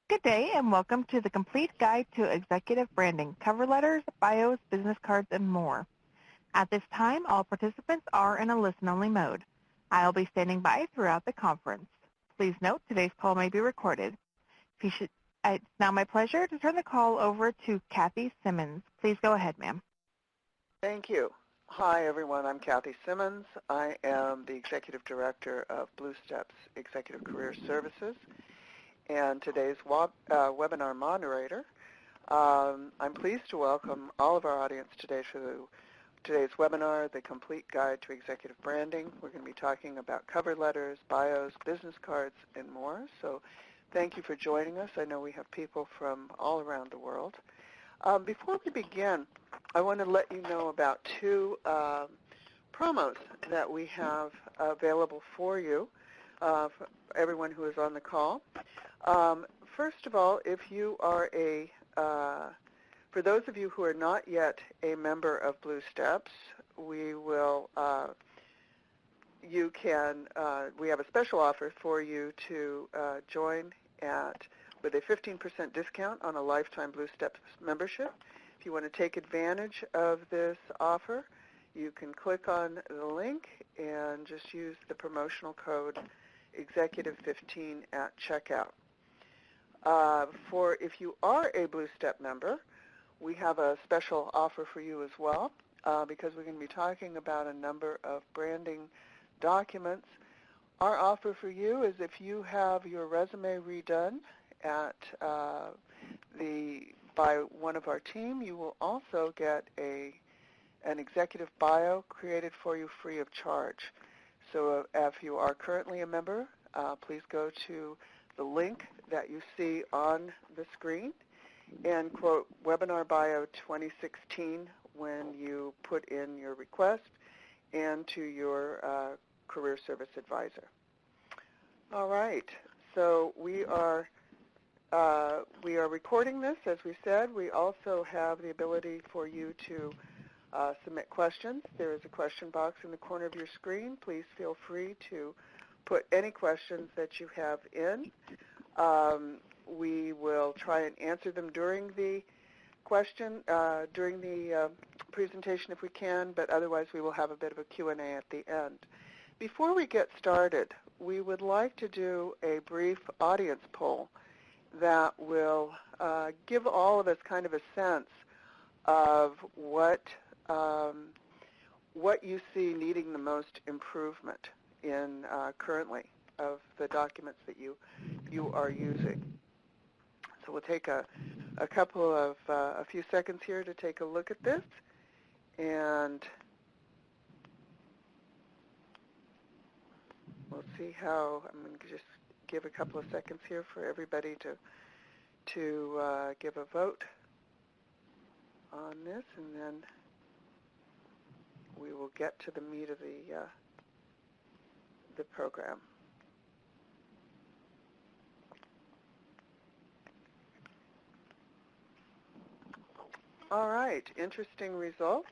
Good day and welcome to the Complete Guide to Executive Branding, cover letters, bios, business cards, and more. At this time, all participants are in a listen-only mode. I'll be standing by throughout the conference. Please note today's call may be recorded. It's now my pleasure to turn the call over to Kathy SImmons. Please go ahead, ma'am. Thank you. Hi, everyone. I'm Kathy SImmons. I am the Executive Director of Blue Steps Executive Career Services and today's webinar moderator. I'm pleased to welcome all of our audience today to today's webinar, The Complete Guide to Executive Branding. We're going to be talking about cover letters, bios, business cards, and more. So thank you for joining us. I know we have people from all around the world. Before we begin, I want to let you know about two promos that we have available for you, for everyone who is on the call. First of all, if you are for those of you who are not yet a member of Blue Steps, we have a special offer for you to join with a 15% discount on a lifetime Blue Steps membership. If you want to take advantage of this offer, you can click on the link and just use the promotional code Executive15 at checkout. If you are a Blue Step member, we have a special offer for you as well, because we're going to be talking about a number of branding documents. Our offer for you is if you have your resume redone by one of our team, you will also get an executive bio created for you free of charge. So if you are currently a member, please go to the link that you see on the screen and quote Webinar Bio 2016 when you put in your request and to your career service advisor. All right, so we are recording this, as we said. We also have the ability for you to submit questions. There is a question box in the corner of your screen. Please feel free to put any questions that you have in. We will try and answer them during the presentation if we can, but otherwise we will have a bit of a Q&A at the end. Before we get started, we would like to do a brief audience poll that will give all of us kind of a sense of what you see needing the most improvement in currently of the documents that you are using. So we'll take a few seconds here to take a look at this, and we'll see how. I'm going to just give a couple of seconds here for everybody to give a vote on this, and then we will get to the meat of the program. All right, interesting results.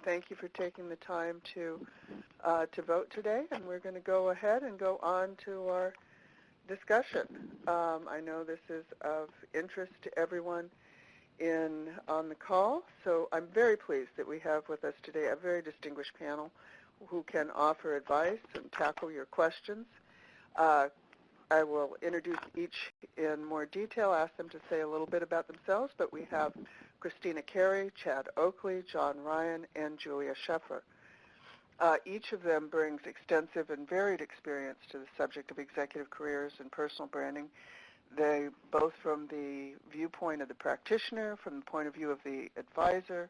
Thank you for taking the time to vote today, and we're going to go ahead and go on to our discussion. I know this is of interest to everyone on the call, so I'm very pleased that we have with us today a very distinguished panel who can offer advice and tackle your questions. I will introduce each in more detail, ask them to say a little bit about themselves, but we have Christina Cary, Chad Oakley, John Ryan, and Julia Sheffer. Each of them brings extensive and varied experience to the subject of executive careers and personal branding. They both from the viewpoint of the practitioner, from the point of view of the advisor,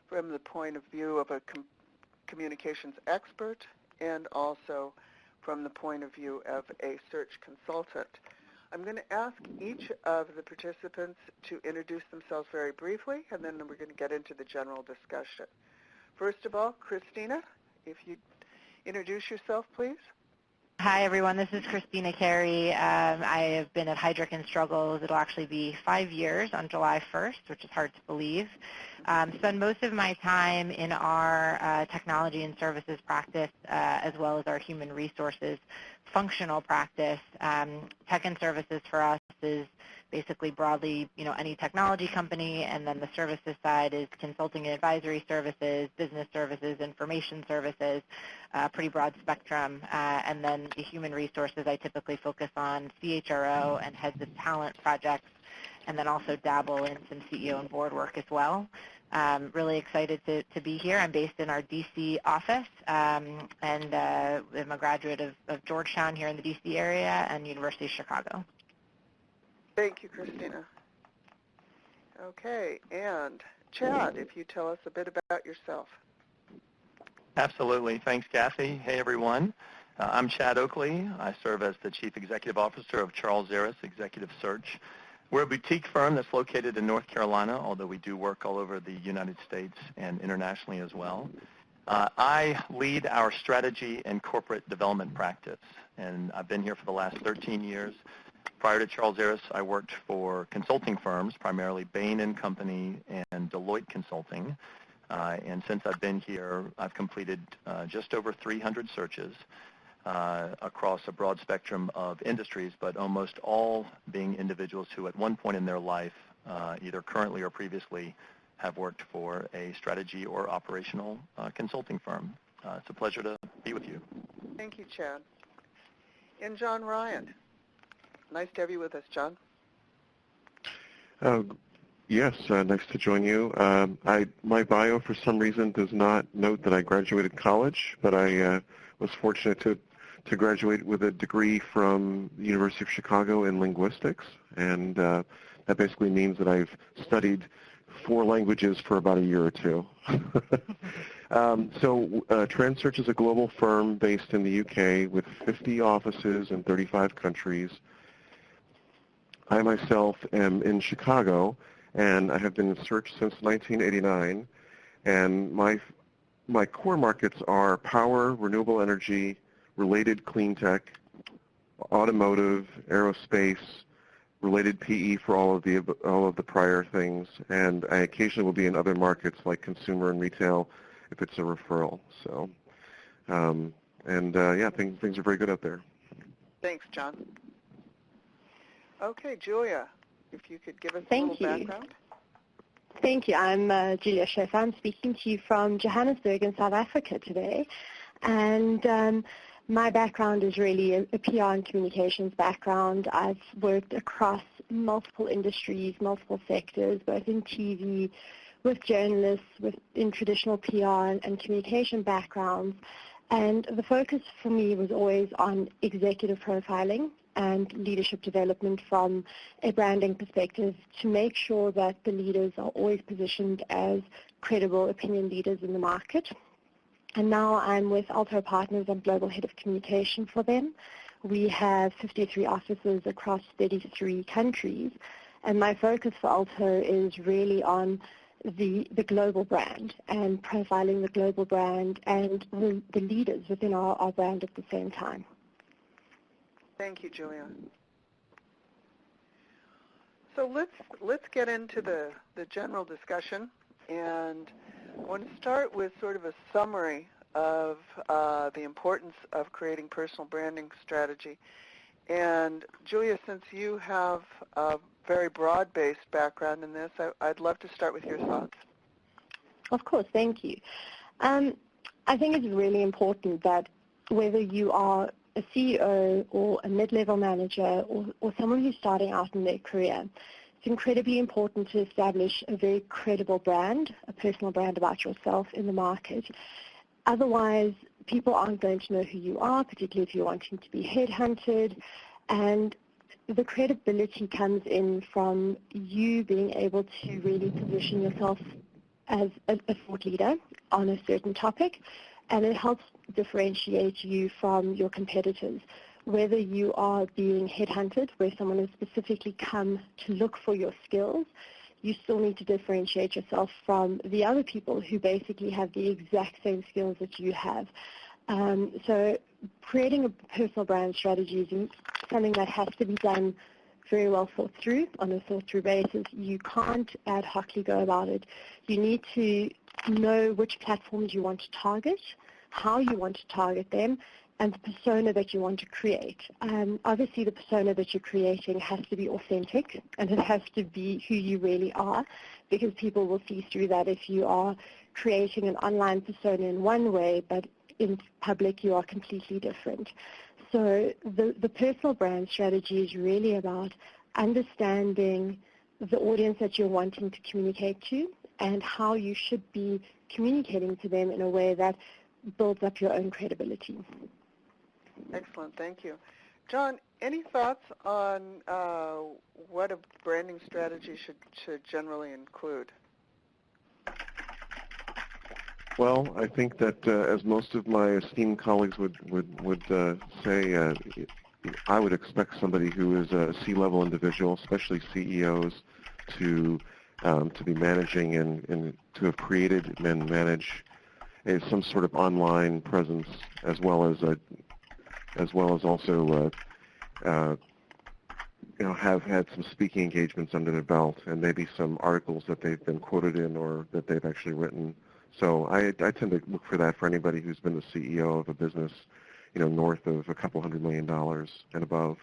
from the point of view of a communications expert, and also from the point of view of a search consultant. I'm going to ask each of the participants to introduce themselves very briefly, and then we're going to get into the general discussion. First of all, Christina, if you'd introduce yourself, please. Hi, everyone. This is Christina Cary. I have been at Heidrick and Struggles. It'll actually be 5 years on July 1st, which is hard to believe. Spend most of my time in our technology and services practice, as well as our human resources functional practice, tech and services for us is basically broadly, any technology company, and then the services side is consulting and advisory services, business services, information services, pretty broad spectrum. And then the human resources, I typically focus on CHRO and heads of talent projects, and then also dabble in some CEO and board work as well. Really excited to be here. I'm based in our D.C. office, and I'm a graduate of Georgetown here in the D.C. area and University of Chicago. Thank you, Christina. Okay, and Chad, if you tell us a bit about yourself. Absolutely. Thanks, Kathy. Hey, everyone. I'm Chad Oakley. I serve as the Chief Executive Officer of Charles Aris Executive Search. We're a boutique firm that's located in North Carolina, although we do work all over the United States and internationally as well. I lead our strategy and corporate development practice, and I've been here for the last 13 years. Prior to Charles Aris, I worked for consulting firms, primarily Bain & Company and Deloitte Consulting. And since I've been here, I've completed just over 300 searches across a broad spectrum of industries, but almost all being individuals who at one point in their life, either currently or previously, have worked for a strategy or operational consulting firm. It's a pleasure to be with you. Thank you, Chad. And John Ryan. Nice to have you with us, John. Yes, nice to join you. My bio, for some reason, does not note that I graduated college, but I was fortunate to graduate with a degree from the University of Chicago in linguistics, and that basically means that I've studied 4 languages for about a year or 2. TRANSEARCH is a global firm based in the UK with 50 offices in 35 countries. I myself am in Chicago, and I have been in search since 1989, and my core markets are power, renewable energy, related clean tech, automotive, aerospace, related PE for all of the prior things, and I occasionally will be in other markets like consumer and retail if it's a referral. So, yeah, things are very good out there. Thanks, John. Okay, Julia, if you could give us a little background. Thank you. I'm Julia Sheffer. I'm speaking to you from Johannesburg in South Africa today. And my background is really a PR and communications background. I've worked across multiple industries, multiple sectors, both in TV, with journalists, in traditional PR and communication backgrounds. And the focus for me was always on executive profiling and leadership development from a branding perspective to make sure that the leaders are always positioned as credible opinion leaders in the market. And now I'm with AltoPartners. I'm Global Head of Communication for them. We have 53 offices across 33 countries. And my focus for Alto is really on the global brand and profiling the global brand and the leaders within our brand at the same time. Thank you, Julia. So let's get into the general discussion, and I want to start with sort of a summary of the importance of creating personal branding strategy. And Julia, since you have a very broad-based background in this, I'd love to start with your thoughts. Of course, thank you. I think it's really important that whether you are a CEO or a mid-level manager or someone who's starting out in their career, it's incredibly important to establish a very credible brand, a personal brand about yourself in the market. Otherwise, people aren't going to know who you are, particularly if you're wanting to be headhunted. And the credibility comes in from you being able to really position yourself as a thought leader on a certain topic, and it helps differentiate you from your competitors. Whether you are being headhunted, where someone has specifically come to look for your skills, you still need to differentiate yourself from the other people who basically have the exact same skills that you have. So creating a personal brand strategy is something that has to be done very well thought through, on a thought through basis. You can't ad hocly go about it. You need to know which platforms you want to target, how you want to target them, and the persona that you want to create. Obviously, the persona that you're creating has to be authentic, and it has to be who you really are, because people will see through that if you are creating an online persona in one way, but in public you are completely different. So the personal brand strategy is really about understanding the audience that you're wanting to communicate to and how you should be communicating to them in a way that builds up your own credibility. Excellent, thank you. John, any thoughts on what a branding strategy should generally include? Well, I think that as most of my esteemed colleagues would say, I would expect somebody who is a C-level individual, especially CEOs, to be managing and to have created and manage some sort of online presence, as well as also have had some speaking engagements under their belt, and maybe some articles that they've been quoted in or that they've actually written. So I tend to look for that for anybody who's been the CEO of a business, north of a couple $100 million and above.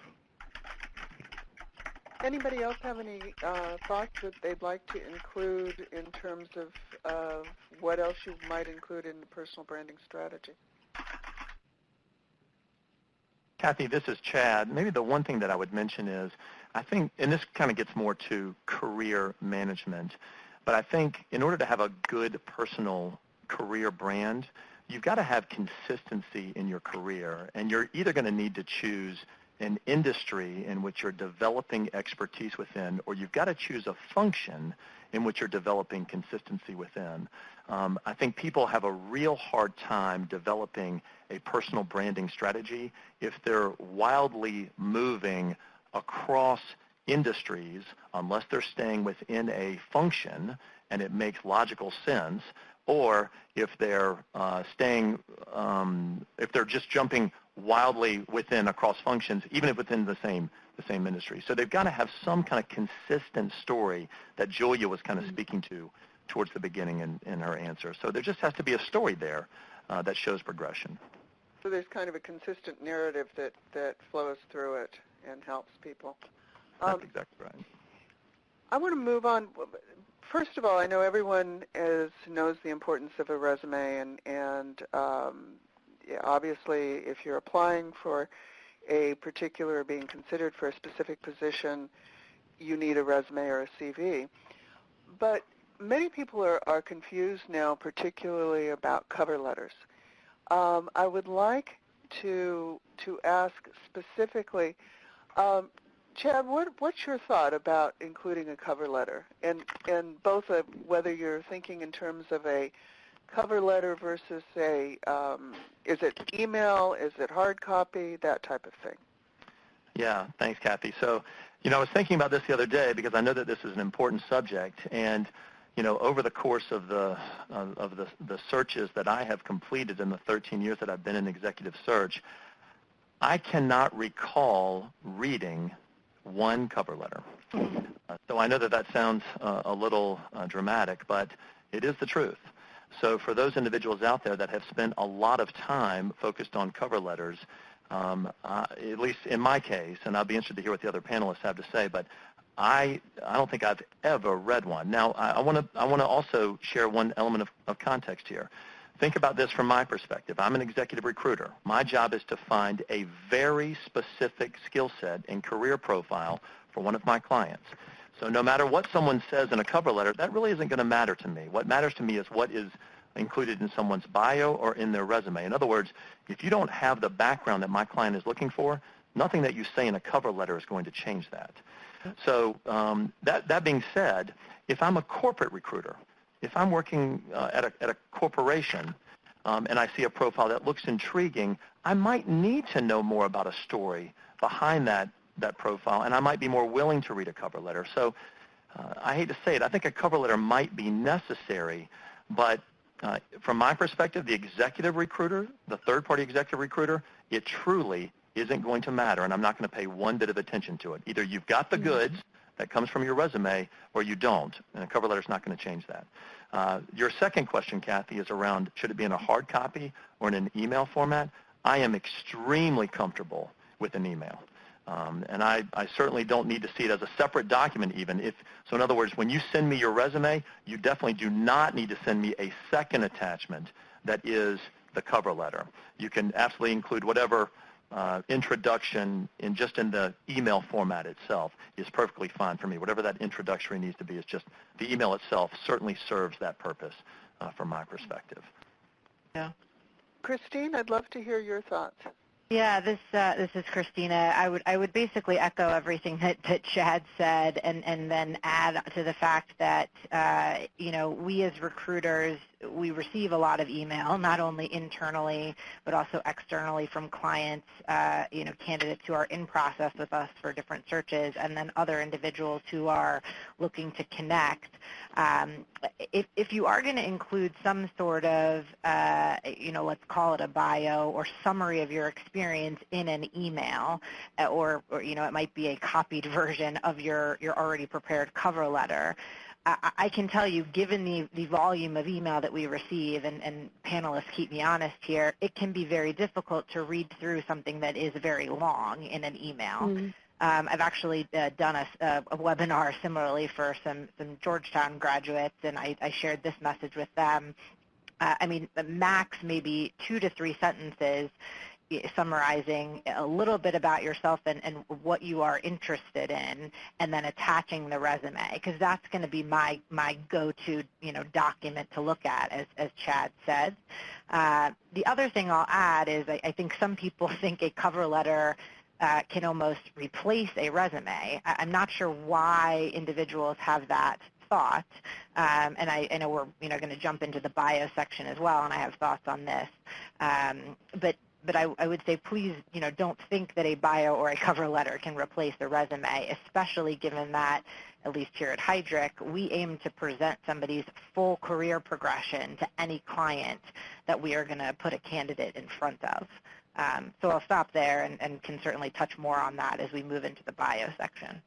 Anybody else have any thoughts that they'd like to include in terms of what else you might include in the personal branding strategy? Kathy, this is Chad. Maybe the one thing that I would mention is, I think, and this kind of gets more to career management, but I think in order to have a good personal career brand, you've got to have consistency in your career, and you're either going to need to choose an industry in which you're developing expertise within, or you've got to choose a function in which you're developing consistency within. I think people have a real hard time developing a personal branding strategy if they're wildly moving across industries, unless they're staying within a function and it makes logical sense, or if they're if they're just jumping wildly across functions, even if within the same industry. So they've got to have some kind of consistent story that Julia was kind of speaking to towards the beginning in her answer. So there just has to be a story there that shows progression. So there's kind of a consistent narrative that flows through it and helps people. That's exactly right. I want to move on. First of all, I know everyone knows the importance of a resume, and obviously if you're applying for a particular or being considered for a specific position, you need a resume or a CV. But many people are confused now, particularly about cover letters. I would like to ask specifically, Chad, what's your thought about including a cover letter, and both whether you're thinking in terms of a cover letter versus is it email, is it hard copy, that type of thing? Yeah, thanks, Kathy. So, I was thinking about this the other day because I know that this is an important subject, and over the course of the searches that I have completed in the 13 years that I've been in executive search, I cannot recall reading one cover letter. So I know that sounds a little dramatic, but it is the truth. So for those individuals out there that have spent a lot of time focused on cover letters, at least in my case, and I'll be interested to hear what the other panelists have to say, but I don't think I've ever read one. Now, I want to also share one element of context here. Think about this from my perspective. I'm an executive recruiter. My job is to find a very specific skill set and career profile for one of my clients. So no matter what someone says in a cover letter, that really isn't going to matter to me. What matters to me is what is included in someone's bio or in their resume. In other words, if you don't have the background that my client is looking for, nothing that you say in a cover letter is going to change that. So that being said, if I'm a corporate recruiter, if I'm working at a corporation and I see a profile that looks intriguing, I might need to know more about a story behind that profile, and I might be more willing to read a cover letter. So I hate to say it, I think a cover letter might be necessary, but from my perspective, the executive recruiter, the third-party executive recruiter, it truly isn't going to matter, and I'm not going to pay one bit of attention to it. Either you've got the goods that comes from your resume, or you don't, and a cover letter is not going to change that. Your second question, Kathy, is around should it be in a hard copy or in an email format. I am extremely comfortable with an email. And I certainly don't need to see it as a separate document even. So in other words, when you send me your resume, you definitely do not need to send me a second attachment that is the cover letter. You can absolutely include whatever introduction in the email format itself is perfectly fine for me. Whatever that introductory needs to be is just the email itself certainly serves that purpose from my perspective. Yeah. Christine, I'd love to hear your thoughts. Yeah, this is Christina. I would basically echo everything that Chad said, and then add to the fact that we as recruiters, we receive a lot of email, not only internally but also externally from clients, candidates who are in process with us for different searches, and then other individuals who are looking to connect. If you are going to include some sort of, let's call it a bio or summary of your experience in an email, or it might be a copied version of your already prepared cover letter, I can tell you, given the volume of email that we receive, and panelists keep me honest here, it can be very difficult to read through something that is very long in an email. Mm-hmm. I've actually done a webinar similarly for some Georgetown graduates, and I shared this message with them. The max maybe 2 to 3 sentences summarizing a little bit about yourself and what you are interested in, and then attaching the resume, because that's going to be my go-to document to look at, as Chad said. The other thing I'll add is I think some people think a cover letter can almost replace a resume. I'm not sure why individuals have that thought, and I know we're going to jump into the bio section as well, and I have thoughts on this. But I would say, please, don't think that a bio or a cover letter can replace a resume, especially given that, at least here at Heidrick, we aim to present somebody's full career progression to any client that we are going to put a candidate in front of. So I'll stop there and can certainly touch more on that as we move into the bio section.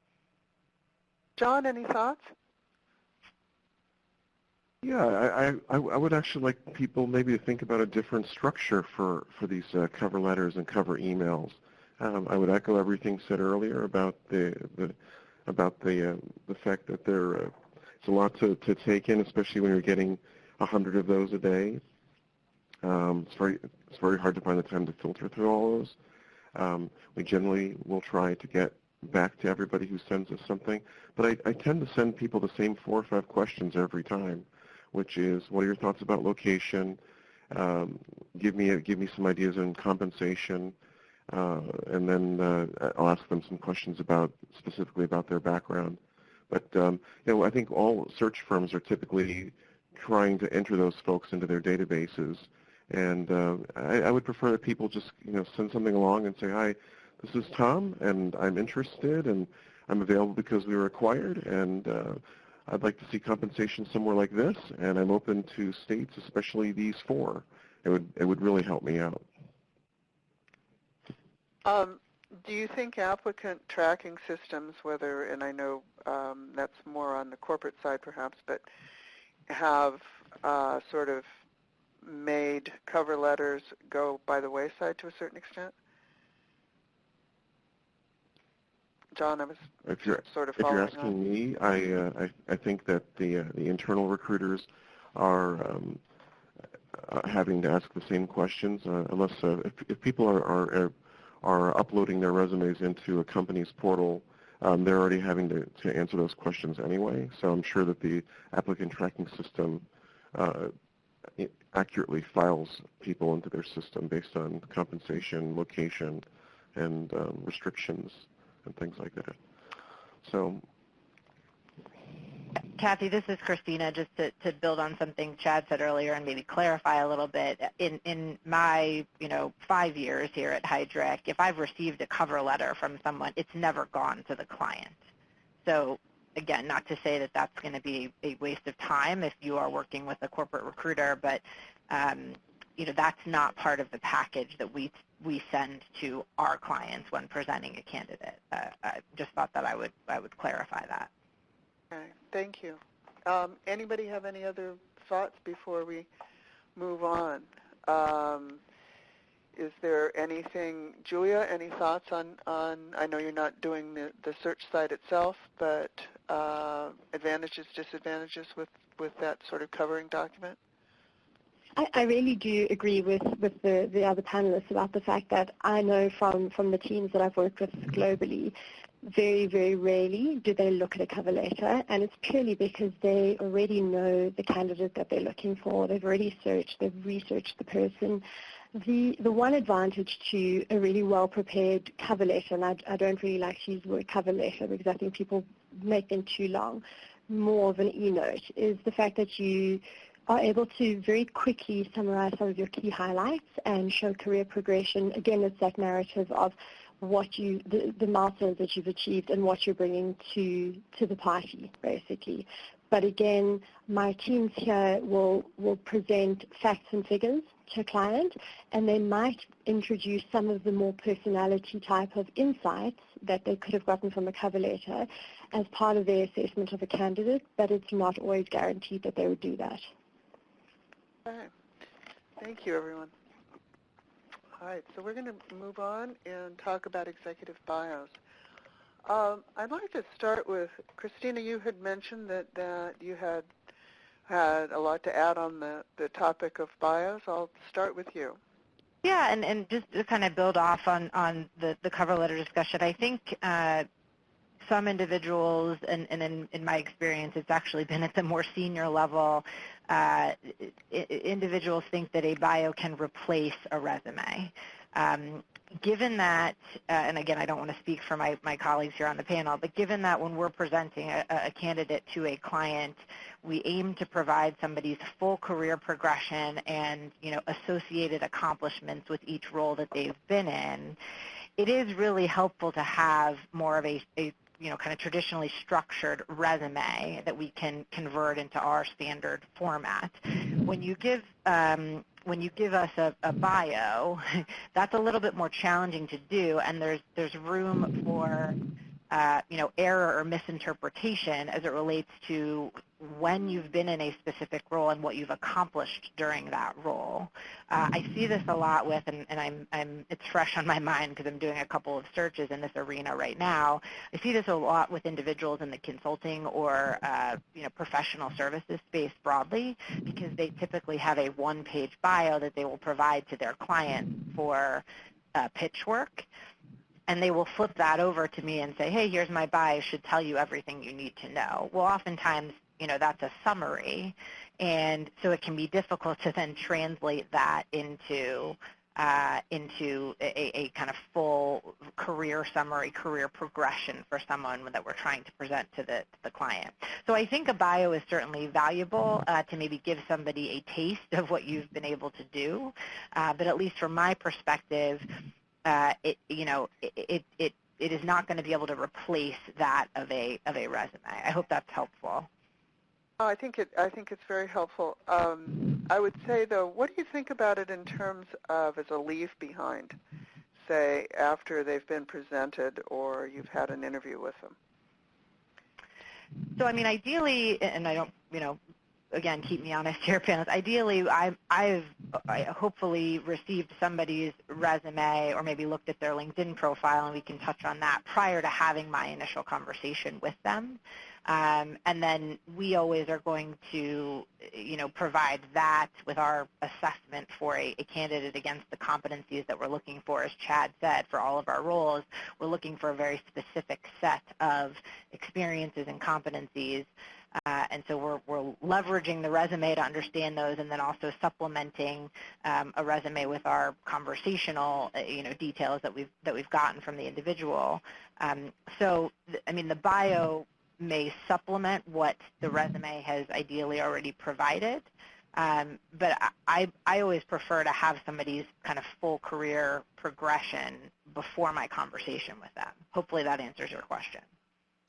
John, any thoughts? Yeah, I would actually like people maybe to think about a different structure for these cover letters and cover emails. I would echo everything said earlier about the fact that it's a lot to take in, especially when you're getting 100 of those a day. It's very hard to find the time to filter through all those. We generally will try to get back to everybody who sends us something, but I tend to send people the same 4 or 5 questions every time, which is, what are your thoughts about location? Give me some ideas on compensation, and then I'll ask them some questions specifically about their background. But I think all search firms are typically trying to enter those folks into their databases, and I would prefer that people just send something along and say, hi, this is Tom, and I'm interested, and I'm available because we were acquired, and I'd like to see compensation somewhere like this, and I'm open to states, especially these 4. It would really help me out. Do you think applicant tracking systems, and I know that's more on the corporate side perhaps, but have sort of made cover letters go by the wayside to a certain extent? John, I was sort of following up. If you're asking me, I think that the internal recruiters are having to ask the same questions, unless if people are uploading their resumes into a company's portal, they're already having to answer those questions anyway. So I'm sure that the applicant tracking system accurately files people into their system based on compensation, location, and restrictions and things like that. So, Kathy, this is Christina. Just to build on something Chad said earlier and maybe clarify a little bit. In my 5 years here at Heidrick, if I've received a cover letter from someone, it's never gone to the client. So again, not to say that that's going to be a waste of time if you are working with a corporate recruiter, but that's not part of the package that we send to our clients when presenting a candidate. I just thought that I would clarify that. Okay, thank you. Anybody have any other thoughts before we move on? is there anything, Julia, any thoughts on I know you're not doing the search site itself, but advantages, disadvantages with that sort of covering document? I really do agree with the other panelists about the fact that I know from the teams that I've worked with globally, very, very rarely do they look at a cover letter, and it's purely because they already know the candidate that they're looking for. They've already searched, they've researched the person. The one advantage to a really well-prepared cover letter, and I don't really like to use the word cover letter because I think people make them too long, more of an e-note, is the fact that you are able to very quickly summarize some of your key highlights and show career progression. Again, it's that narrative of what the milestones that you've achieved and what you're bringing to the party, basically. But again, my teams here will present facts and figures to a client, and they might introduce some of the more personality type of insights that they could have gotten from a cover letter as part of their assessment of a candidate, but it's not always guaranteed that they would do that. Okay. Thank you, everyone. All right, so we're going to move on and talk about executive bios. I'd like to start with, Christina, you had mentioned that you had a lot to add on the topic of bios. I'll start with you. Yeah, and just to kind of build off on the cover letter discussion, I think some individuals, and in my experience, it's actually been at the more senior level, individuals think that a bio can replace a resume. Given that, and again, I don't want to speak for my colleagues here on the panel, but given that when we're presenting a candidate to a client, we aim to provide somebody's full career progression and associated accomplishments with each role that they've been in, it is really helpful to have more of a kind of traditionally structured resume that we can convert into our standard format. When you give us a bio, that's a little bit more challenging to do, and there's room for error or misinterpretation as it relates to when you've been in a specific role and what you've accomplished during that role. I see this a lot with, and it's fresh on my mind because I'm doing a couple of searches in this arena right now. I see this a lot with individuals in the consulting or professional services space broadly, because they typically have a one-page bio that they will provide to their client for pitch work. And they will flip that over to me and say, hey, here's my bio, should tell you everything you need to know. Well, oftentimes, that's a summary, and so it can be difficult to then translate that into a kind of full career summary, career progression for someone that we're trying to present to the client. So I think a bio is certainly valuable to maybe give somebody a taste of what you've been able to do, but at least from my perspective, it is not going to be able to replace that of a resume. I hope that's helpful. I think it's very helpful. I would say, though, what do you think about it in terms of as a leave behind, say, after they've been presented or you've had an interview with them? So, I mean, ideally, and I don't, again, keep me honest here, panelists. Ideally, I've hopefully received somebody's resume or maybe looked at their LinkedIn profile, and we can touch on that prior to having my initial conversation with them. And then we always are going to, provide that with our assessment for a candidate against the competencies that we're looking for. As Chad said, for all of our roles, we're looking for a very specific set of experiences and competencies. And so we're leveraging the resume to understand those, and then also supplementing a resume with our conversational, details that we've gotten from the individual. So, the bio may supplement what the resume has ideally already provided, but I always prefer to have somebody's kind of full career progression before my conversation with them. Hopefully that answers your question.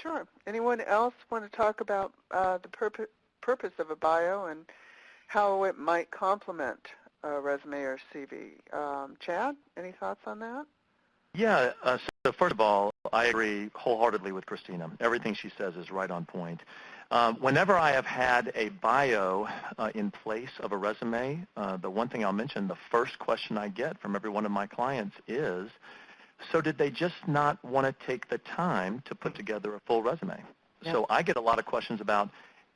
Sure. Anyone else want to talk about the purpose of a bio and how it might complement a resume or CV? Chad, any thoughts on that? Yeah, so first of all, I agree wholeheartedly with Christina. Everything she says is right on point. Whenever I have had a bio in place of a resume, the one thing I'll mention, the first question I get from every one of my clients is, so did they just not want to take the time to put together a full resume? Yeah. So I get a lot of questions about,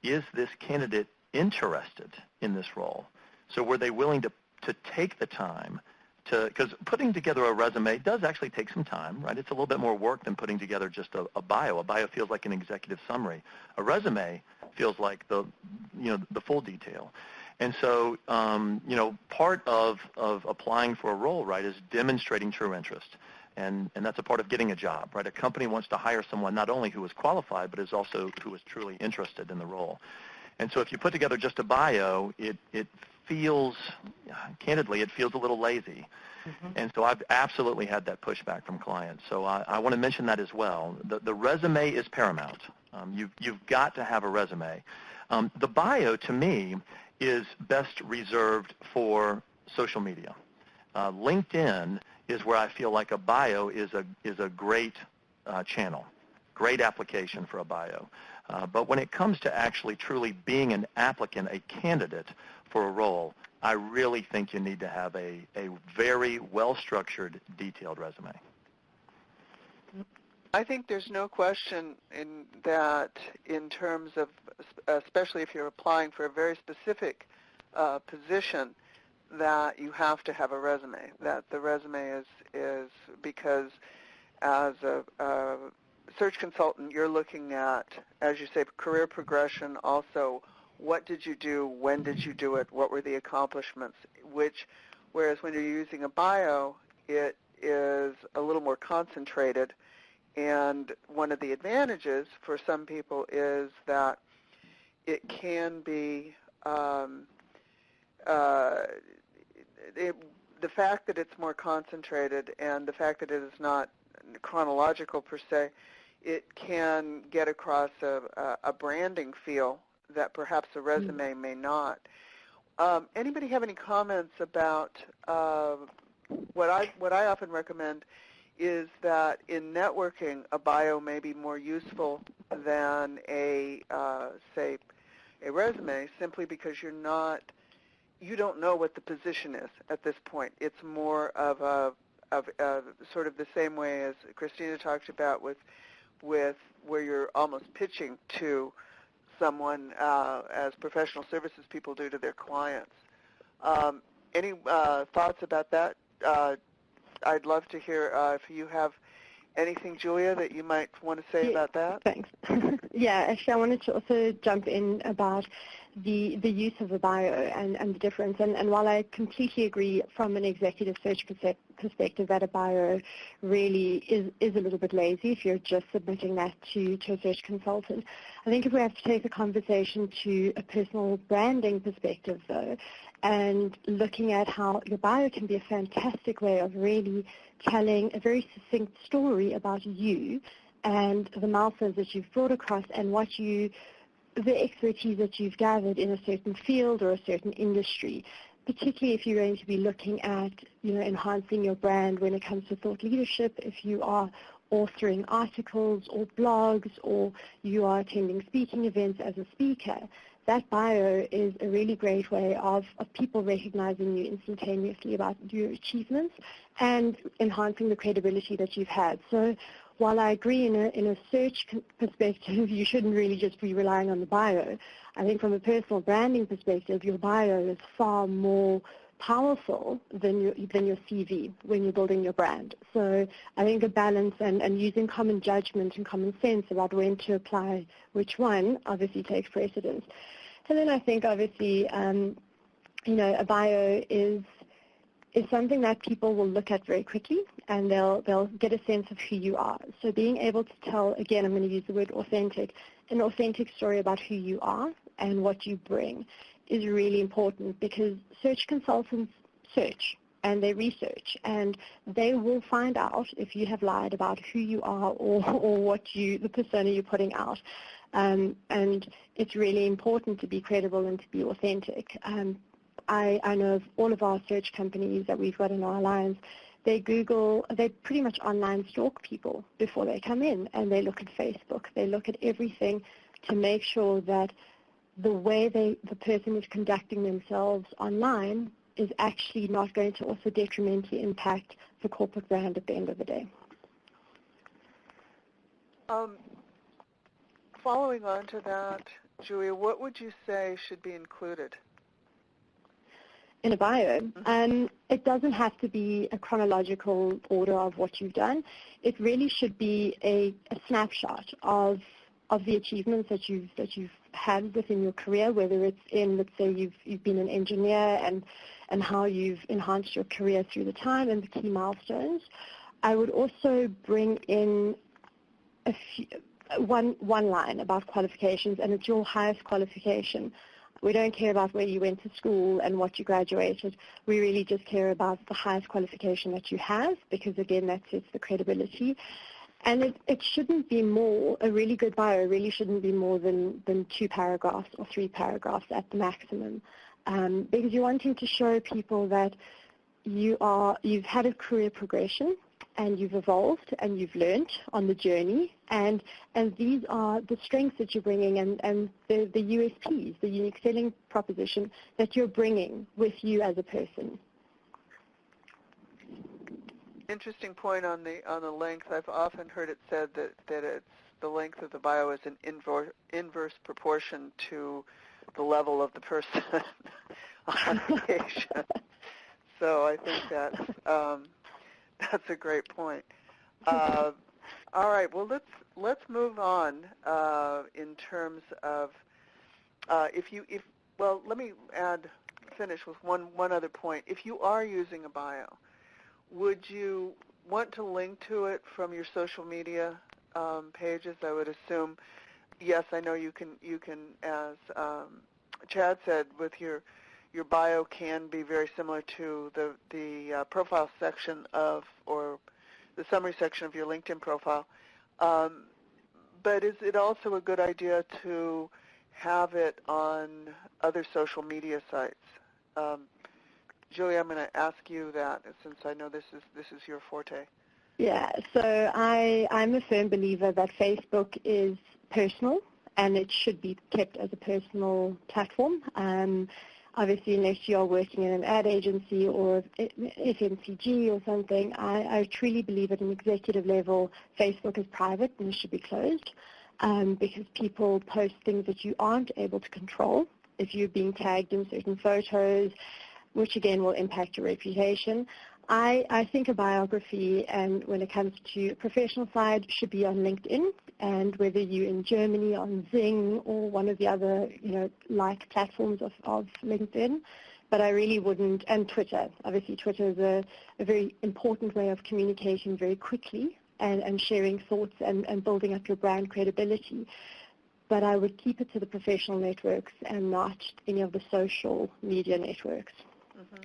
is this candidate interested in this role? So were they willing to take the time to, because putting together a resume does actually take some time, right? It's a little bit more work than putting together just a bio. A bio feels like an executive summary. A resume feels like the full detail. And so, part of applying for a role, right, is demonstrating true interest. And that's a part of getting a job, right? A company wants to hire someone not only who is qualified, but is also who is truly interested in the role. And so if you put together just a bio, it feels, candidly, it feels a little lazy. Mm-hmm. And so I've absolutely had that pushback from clients. So I want to mention that as well. The resume is paramount. You've got to have a resume. The bio, to me, is best reserved for social media. LinkedIn is where I feel like a bio is a great channel, great application for a bio. But when it comes to actually truly being an applicant, a candidate for a role, I really think you need to have a very well-structured, detailed resume. I think there's no question in that in terms of, especially if you're applying for a very specific position, that you have to have a resume, that the resume is because as a search consultant, you're looking at, as you say, career progression, also what did you do, when did you do it, what were the accomplishments, whereas when you're using a bio, it is a little more concentrated. And one of the advantages for some people is that it can be the fact that it's more concentrated and the fact that it is not chronological per se, it can get across a branding feel that perhaps a resume may not. Anybody have any comments about what I often recommend is that in networking, a bio may be more useful than say, a resume, simply because you don't know what the position is at this point. It's more of sort of the same way as Christina talked about with where you're almost pitching to someone as professional services people do to their clients. Any thoughts about that? I'd love to hear if you have anything, Julia, that you might want to say about that. Thanks. Yeah, actually, I wanted to also jump in about the use of a bio and the difference. And while I completely agree from an executive search perspective that a bio really is a little bit lazy if you're just submitting that to a search consultant, I think if we have to take the conversation to a personal branding perspective, though, and looking at how your bio can be a fantastic way of really telling a very succinct story about you and the milestones that you've brought across and the expertise that you've gathered in a certain field or a certain industry, particularly if you're going to be looking at, enhancing your brand when it comes to thought leadership, if you are authoring articles or blogs or you are attending speaking events as a speaker. That bio is a really great way of people recognizing you instantaneously about your achievements and enhancing the credibility that you've had. So while I agree in a search perspective, you shouldn't really just be relying on the bio, I think from a personal branding perspective, your bio is far more powerful than your CV when you're building your brand. So I think a balance and using common judgment and common sense about when to apply which one obviously takes precedence. And then I think obviously, a bio is something that people will look at very quickly and they'll get a sense of who you are. So being able to tell, again, I'm going to use the word authentic, an authentic story about who you are and what you bring is really important because search consultants search and they research and they will find out if you have lied about who you are or the persona you're putting out. And it's really important to be credible and to be authentic. I know of all of our search companies that we've got in our alliance, they Google, they pretty much online stalk people before they come in, and they look at Facebook. They look at everything to make sure that the way the person is conducting themselves online is actually not going to also detrimentally impact the corporate brand at the end of the day. Following on to that, Julia, what would you say should be included? In a bio, it doesn't have to be a chronological order of what you've done. It really should be a snapshot of the achievements that you've had within your career, whether it's in, let's say, you've been an engineer and how you've enhanced your career through the time and the key milestones. I would also bring in one line about qualifications, and it's your highest qualification. We don't care about where you went to school and what you graduated. We really just care about the highest qualification that you have, because again, that sets the credibility. And it shouldn't be more, a really good bio really shouldn't be more than 2 paragraphs or 3 paragraphs at the maximum, because you're wanting to show people that you've had a career progression, and you've evolved, and you've learned on the journey, and these are the strengths that you're bringing, and the USPs, the unique selling proposition that you're bringing with you as a person. Interesting point on the length. I've often heard it said that it's the length of the bio is an inverse proportion to the level of the person on occasion. So I think that's a great point. All right. Well, let's move on in terms of let me finish with one other point. If you are using a bio, would you want to link to it from your social media pages? I would assume, yes, I know you can, as Chad said, with your bio can be very similar to the profile section or the summary section of your LinkedIn profile. But is it also a good idea to have it on other social media sites? Julie, I'm going to ask you that, since I know this is your forte. Yeah, so I'm a firm believer that Facebook is personal, and it should be kept as a personal platform. Obviously, unless you're working in an ad agency or FMCG or something, I truly believe at an executive level, Facebook is private and it should be closed, because people post things that you aren't able to control. If you're being tagged in certain photos, which again will impact your reputation. I think a biography, and when it comes to a professional side, should be on LinkedIn, and whether you're in Germany on Zing or one of the other, like platforms of LinkedIn, but I really wouldn't, and Twitter. Obviously, Twitter is a very important way of communicating very quickly and sharing thoughts and building up your brand credibility. But I would keep it to the professional networks and not any of the social media networks. Mm-hmm.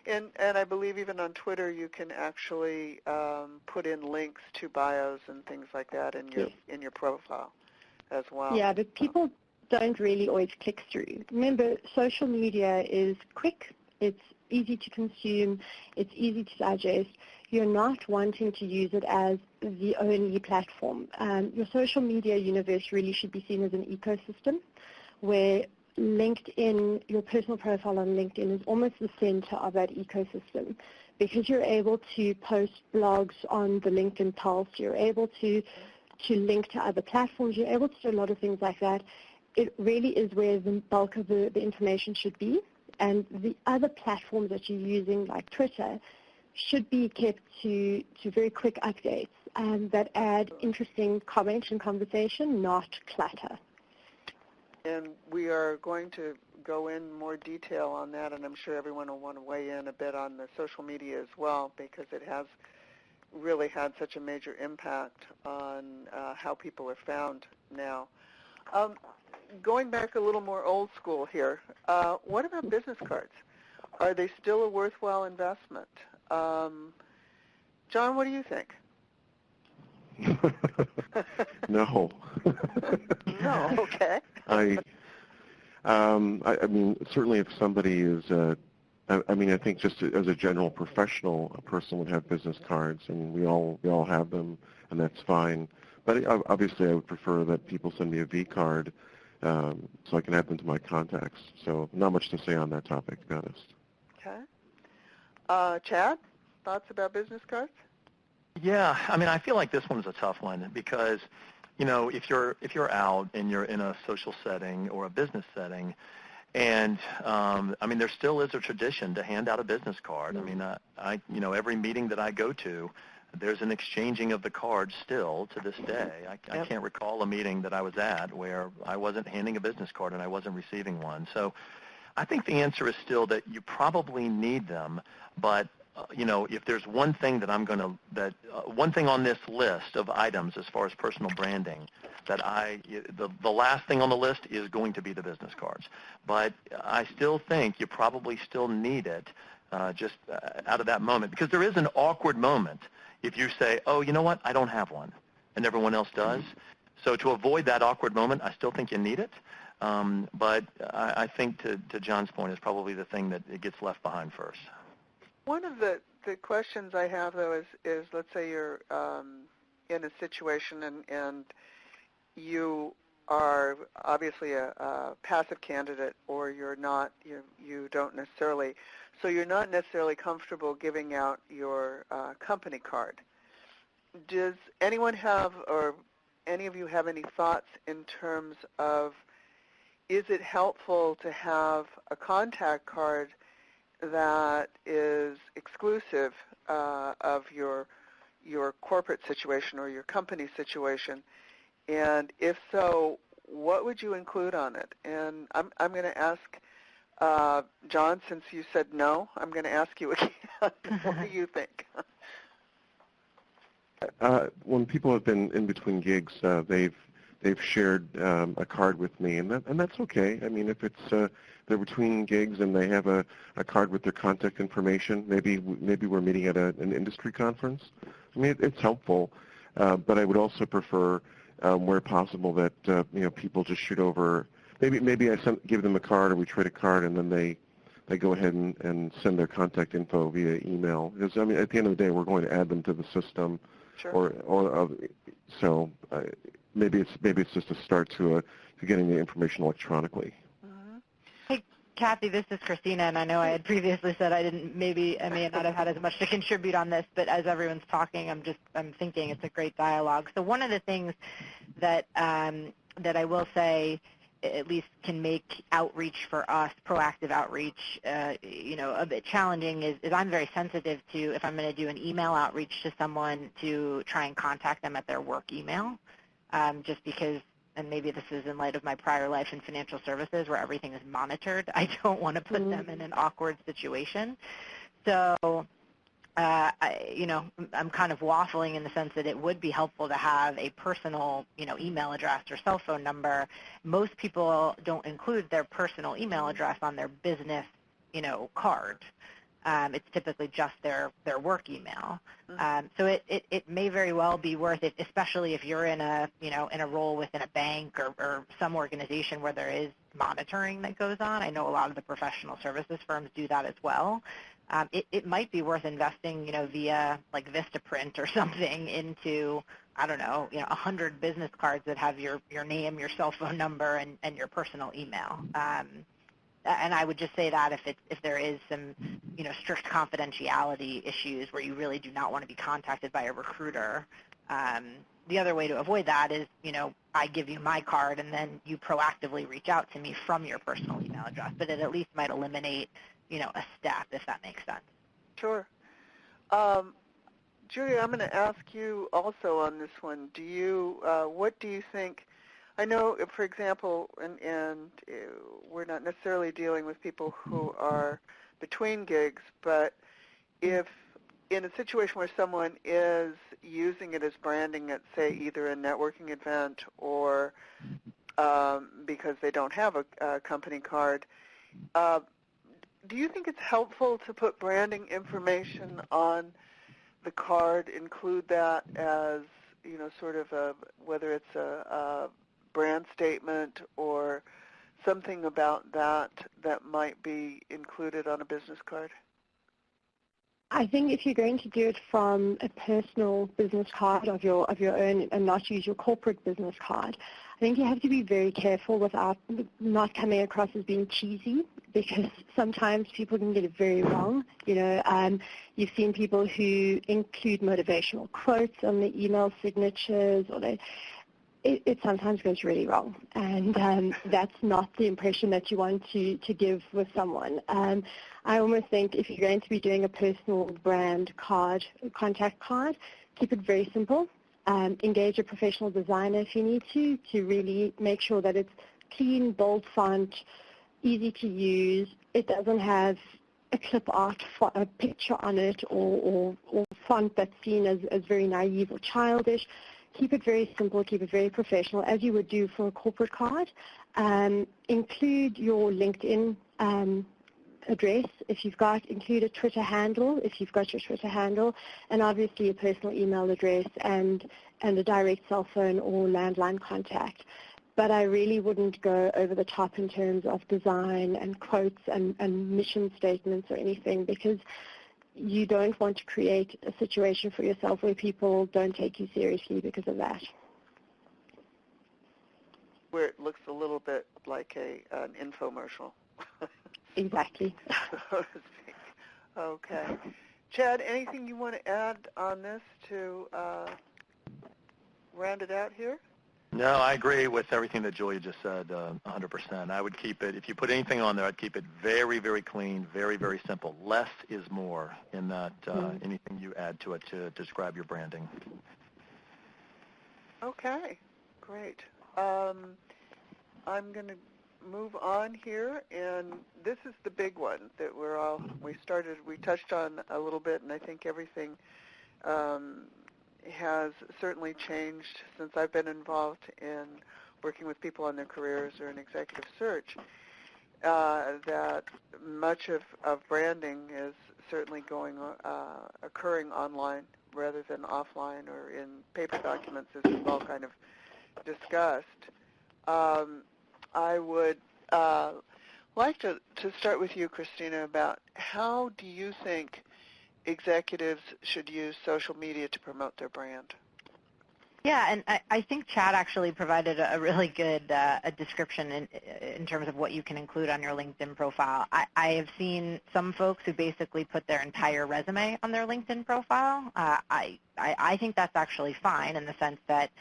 And I believe even on Twitter you can actually put in links to bios and things like that in your profile as well. Yeah, but people don't really always click through. Remember, social media is quick, it's easy to consume, it's easy to digest. You're not wanting to use it as the only platform. Your social media universe really should be seen as an ecosystem where LinkedIn, your personal profile on LinkedIn is almost the center of that ecosystem, because you're able to post blogs on the LinkedIn Pulse, you're able to link to other platforms, you're able to do a lot of things like that. It really is where the bulk of the information should be, and the other platforms that you're using, like Twitter, should be kept to very quick updates that add interesting comments and conversation, not clutter. And we are going to go in more detail on that, and I'm sure everyone will want to weigh in a bit on the social media as well, because it has really had such a major impact on how people are found now. Going back a little more old school here, what about business cards? Are they still a worthwhile investment? John, what do you think? No. No, okay. I mean, certainly if somebody is I mean, I think just as a general professional, a person would have business cards, and we all have them, and that's fine. But obviously, I would prefer that people send me a V card so I can add them to my contacts. So not much to say on that topic, to be honest. Okay. Chad, thoughts about business cards? Yeah, I mean, I feel like this one's a tough one because, you know, if you're out and you're in a social setting or a business setting, and I mean, there still is a tradition to hand out a business card. I mean, you know, every meeting that I go to, there's an exchanging of the cards still to this day. I can't recall a meeting that I was at where I wasn't handing a business card and I wasn't receiving one. So I think the answer is still that you probably need them, but you know, if there's one thing that one thing on this list of items as far as personal branding, that the last thing on the list is going to be the business cards. But I still think you probably still need it just out of that moment, because there is an awkward moment if you say, oh, you know what, I don't have one, and everyone else does. So to avoid that awkward moment, I still think you need it. But I think to John's point is probably the thing that it gets left behind first. One of the questions I have, though, is let's say you're in a situation and you are obviously a passive candidate, or you're not, you don't necessarily, so you're not necessarily comfortable giving out your company card. Does anyone have, or any of you have any thoughts in terms of, is it helpful to have a contact card that is exclusive of your corporate situation or your company situation? And if so, what would you include on it? And I'm going to ask John, since you said no, I'm going to ask you again. What do you think? When people have been in between gigs, they've shared a card with me, and that's okay. I mean, if it's they're between gigs and they have a card with their contact information, maybe we're meeting at an industry conference. I mean, it's helpful, but I would also prefer, where possible, that people just shoot over. Maybe I give them a card, or we trade a card, and then they go ahead and send their contact info via email. Because I mean, at the end of the day, we're going to add them to the system. Sure. So maybe it's just a start to getting the information electronically. Mm-hmm. Hey, Kathy, this is Christina, and I know I had previously said I may not have had as much to contribute on this, but as everyone's talking, I'm thinking it's a great dialogue. So one of the things that I will say, at least can make outreach for us, proactive outreach, a bit challenging is I'm very sensitive to, if I'm going to do an email outreach to someone, to try and contact them at their work email, just because, and maybe this is in light of my prior life in financial services where everything is monitored. I don't want to put them in an awkward situation. So I'm kind of waffling in the sense that it would be helpful to have a personal, email address or cell phone number. Most people don't include their personal email address on their business, card. It's typically just their work email. So it may very well be worth it, especially if you're in a role within a bank or some organization where there is monitoring that goes on. I know a lot of the professional services firms do that as well. It might be worth investing, via like Vistaprint or something into, 100 business cards that have your name, your cell phone number, and your personal email. And I would just say that if there is some, strict confidentiality issues where you really do not want to be contacted by a recruiter, the other way to avoid that is, I give you my card and then you proactively reach out to me from your personal email address. But it at least might eliminate, a step, if that makes sense. Sure. Julia, I'm going to ask you also on this one. What do you think? I know, for example, and we're not necessarily dealing with people who are between gigs, but if in a situation where someone is using it as branding at, say, either a networking event or because they don't have a company card, do you think it's helpful to put branding information on the card, include that as, sort of whether it's a brand statement or something about that that might be included on a business card? I think if you're going to do it from a personal business card of your own and not use your corporate business card, I think you have to be very careful without not coming across as being cheesy, because sometimes people can get it very wrong. You've seen people who include motivational quotes on the email signatures, or it sometimes goes really wrong, and that's not the impression that you want to give with someone. I almost think if you're going to be doing a personal brand card, contact card, keep it very simple. Engage a professional designer if you need to really make sure that it's clean, bold font, easy to use. It doesn't have a clip art a picture on it, or font that's seen as very naive or childish. Keep it very simple, keep it very professional, as you would do for a corporate card. Include your LinkedIn address if you've got, include a Twitter handle if you've got your Twitter handle, and obviously a personal email address and a direct cell phone or landline contact. But I really wouldn't go over the top in terms of design and quotes and mission statements or anything, because you don't want to create a situation for yourself where people don't take you seriously because of that. Where it looks a little bit like an infomercial. Exactly. So to speak. Okay. Chad, anything you want to add on this to round it out here? No, I agree with everything that Julia just said 100%. I would keep it, if you put anything on there, I'd keep it very, very clean, very, very simple. Less is more in that anything you add to it to describe your branding. Okay, great. I'm going to move on here, and this is the big one that we touched on a little bit, and I think everything has certainly changed since I've been involved in working with people on their careers or in executive search, that much of branding is certainly occurring online rather than offline or in paper documents, as we've all kind of discussed. I would like to start with you, Christina, about how do you think executives should use social media to promote their brand? Yeah, and I think Chad actually provided a really good description in terms of what you can include on your LinkedIn profile. I have seen some folks who basically put their entire resume on their LinkedIn profile. I think that's actually fine in the sense that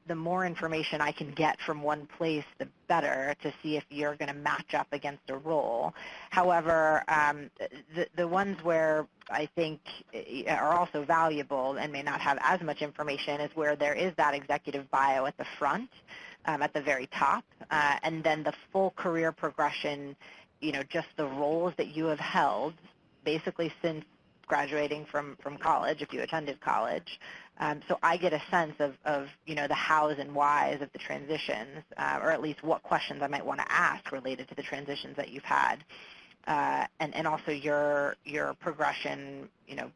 the more information I can get from one place, the better to see if you're going to match up against a role. However, the ones where I think are also valuable and may not have as much information is where there is that executive bio at the front, at the very top, and then the full career progression, just the roles that you have held basically since graduating from college, if you attended college. So I get a sense of the hows and whys of the transitions, or at least what questions I might want to ask related to the transitions that you've had, and also your progression,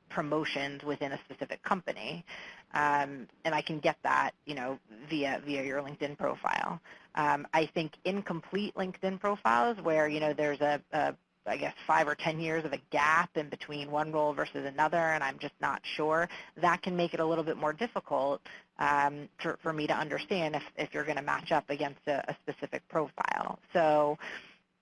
promotions within a specific company. And I can get that, via your LinkedIn profile. I think incomplete LinkedIn profiles where, there's I guess 5 or 10 years of a gap in between one role versus another, and I'm just not sure, that can make it a little bit more difficult for me to understand if you're going to match up against a specific profile. So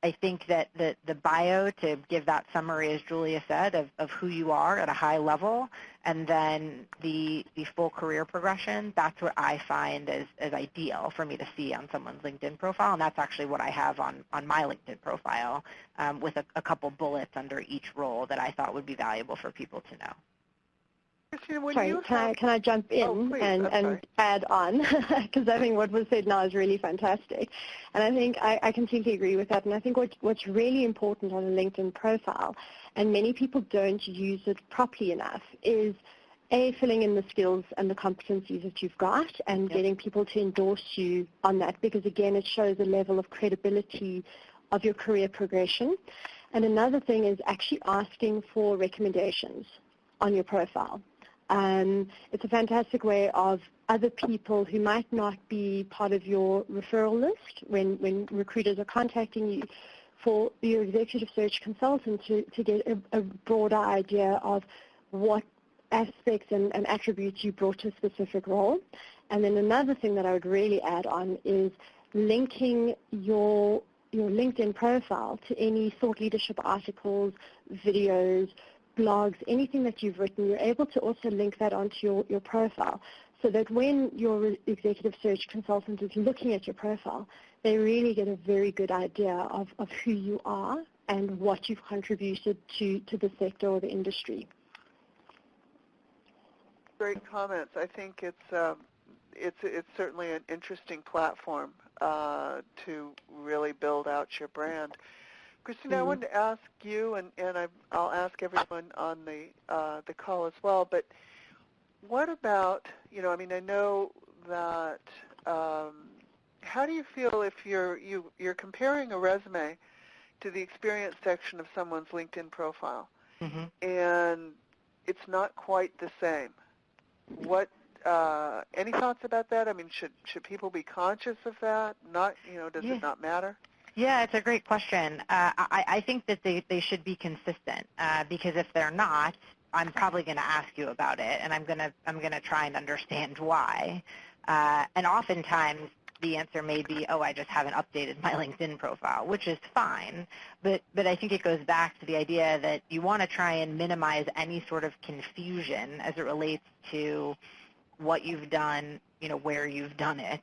I think that the bio, to give that summary, as Julia said, of who you are at a high level, and then the full career progression, that's what I find as ideal for me to see on someone's LinkedIn profile, and that's actually what I have on my LinkedIn profile, with a couple bullets under each role that I thought would be valuable for people to know. Christina, Sorry, can I jump in and add on? Because I think what was said now is really fantastic. And I think I completely agree with that. And I think what's really important on a LinkedIn profile, and many people don't use it properly enough, is filling in the skills and the competencies that you've got, and getting people to endorse you on that, because again, it shows a level of credibility of your career progression. And another thing is actually asking for recommendations on your profile. It's a fantastic way of other people who might not be part of your referral list when recruiters are contacting you, for your executive search consultant to get a broader idea of what aspects and attributes you brought to a specific role. And then another thing that I would really add on is linking your LinkedIn profile to any thought leadership articles, videos, blogs, anything that you've written. You're able to also link that onto your profile, so that when your executive search consultant is looking at your profile, they really get a very good idea of who you are and what you've contributed to the sector or the industry. Great comments. I think it's certainly an interesting platform to really build out your brand. Christina, I wanted to ask you, and I'll ask everyone on the call as well, but what about, I know that, how do you feel if you're comparing a resume to the experience section of someone's LinkedIn profile, and it's not quite the same? What, any thoughts about that? Should people be conscious of that? Not, does it not matter? Yeah, it's a great question. I think that they should be consistent, because if they're not, I'm probably going to ask you about it, and I'm going to try and understand why. And oftentimes the answer may be, oh, I just haven't updated my LinkedIn profile, which is fine. But I think it goes back to the idea that you want to try and minimize any sort of confusion as it relates to what you've done, where you've done it,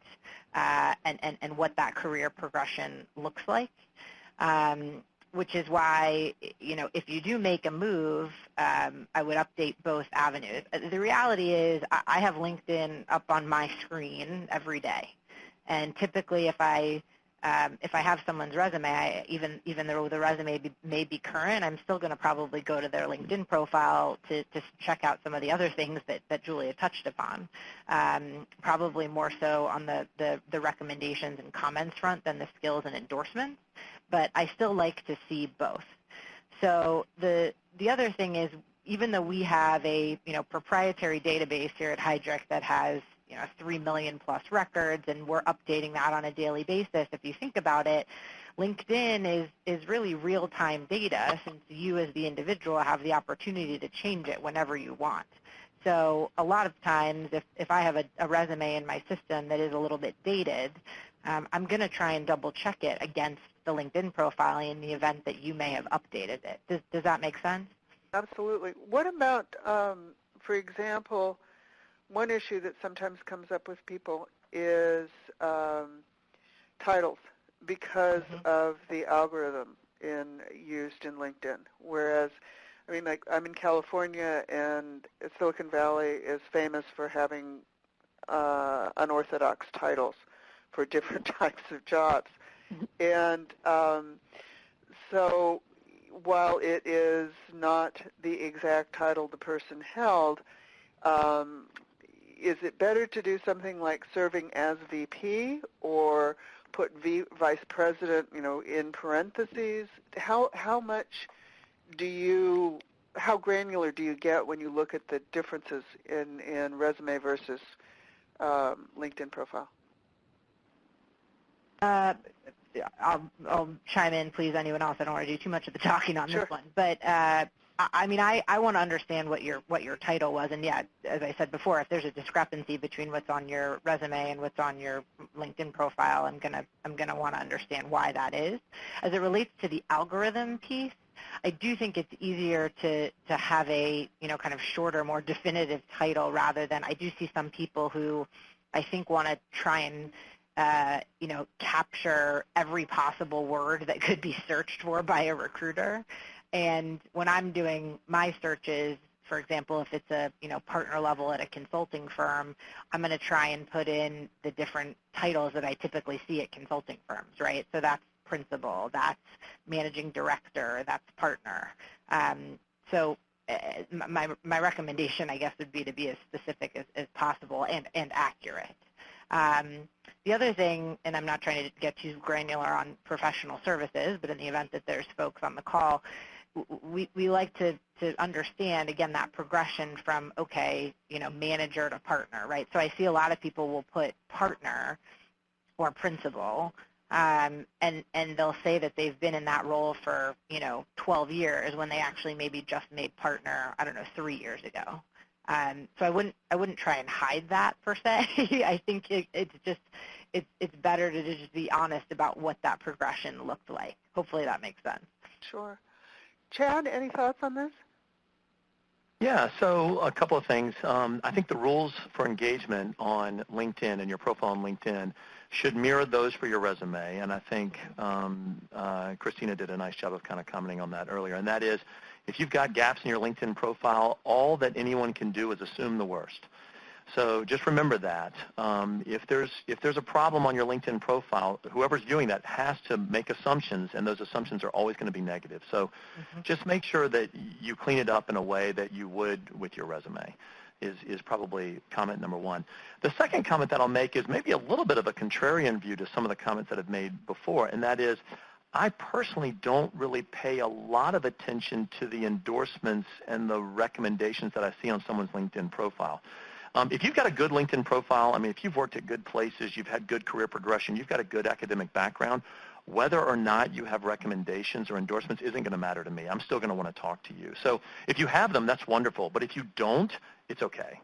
and what that career progression looks like. Which is why, if you do make a move, I would update both avenues. The reality is I have LinkedIn up on my screen every day. And typically if I have someone's resume, even though the resume may be current, I'm still going to probably go to their LinkedIn profile to check out some of the other things that Julia touched upon, probably more so on the recommendations and comments front than the skills and endorsements, but I still like to see both. So the other thing is, even though we have a proprietary database here at Heidrick that has 3 million plus records, and we're updating that on a daily basis, if you think about it, LinkedIn is really real-time data, since you as the individual have the opportunity to change it whenever you want. So a lot of times, if I have a resume in my system that is a little bit dated, I'm going to try and double-check it against the LinkedIn profile in the event that you may have updated it. Does that make sense? Absolutely. What about, for example, one issue that sometimes comes up with people is titles, because of the algorithm used in LinkedIn. Whereas, I'm in California, and Silicon Valley is famous for having unorthodox titles for different types of jobs. And so while it is not the exact title the person held, is it better to do something like serving as VP, or put Vice President, in parentheses? How granular do you get when you look at the differences in resume versus LinkedIn profile? I'll chime in, please, anyone else. I don't want to do too much of the talking on Sure. this one. But I want to understand what your title was. And yeah, as I said before, if there's a discrepancy between what's on your resume and what's on your LinkedIn profile, I'm gonna want to understand why that is. As it relates to the algorithm piece, I do think it's easier to have a kind of shorter, more definitive title, rather than, I do see some people who I think want to try and capture every possible word that could be searched for by a recruiter. And when I'm doing my searches, for example, if it's a partner level at a consulting firm, I'm going to try and put in the different titles that I typically see at consulting firms, right? So that's principal, that's managing director, that's partner. So my recommendation, I guess, would be to be as specific as possible and accurate. The other thing, and I'm not trying to get too granular on professional services, but in the event that there's folks on the call, we like to understand, again, that progression from, okay, manager to partner, right? So I see a lot of people will put partner or principal, and they'll say that they've been in that role for, 12 years when they actually maybe just made partner, I don't know, 3 years ago. So I wouldn't try and hide that per se. I think it's better to just be honest about what that progression looked like. Hopefully that makes sense. Sure. Chad, any thoughts on this? Yeah, so a couple of things. I think the rules for engagement on LinkedIn and your profile on LinkedIn should mirror those for your resume, and I think Christina did a nice job of kind of commenting on that earlier, and that is, if you've got gaps in your LinkedIn profile, all that anyone can do is assume the worst. So just remember that. If there's a problem on your LinkedIn profile, whoever's viewing that has to make assumptions, and those assumptions are always going to be negative. So just make sure that you clean it up in a way that you would with your resume is probably comment number one. The second comment that I'll make is maybe a little bit of a contrarian view to some of the comments that I've made before, and that is, I personally don't really pay a lot of attention to the endorsements and the recommendations that I see on someone's LinkedIn profile. If you've got a good LinkedIn profile, I mean, if you've worked at good places, you've had good career progression, you've got a good academic background, whether or not you have recommendations or endorsements isn't going to matter to me. I'm still going to want to talk to you. So if you have them, that's wonderful. But if you don't, it's okay.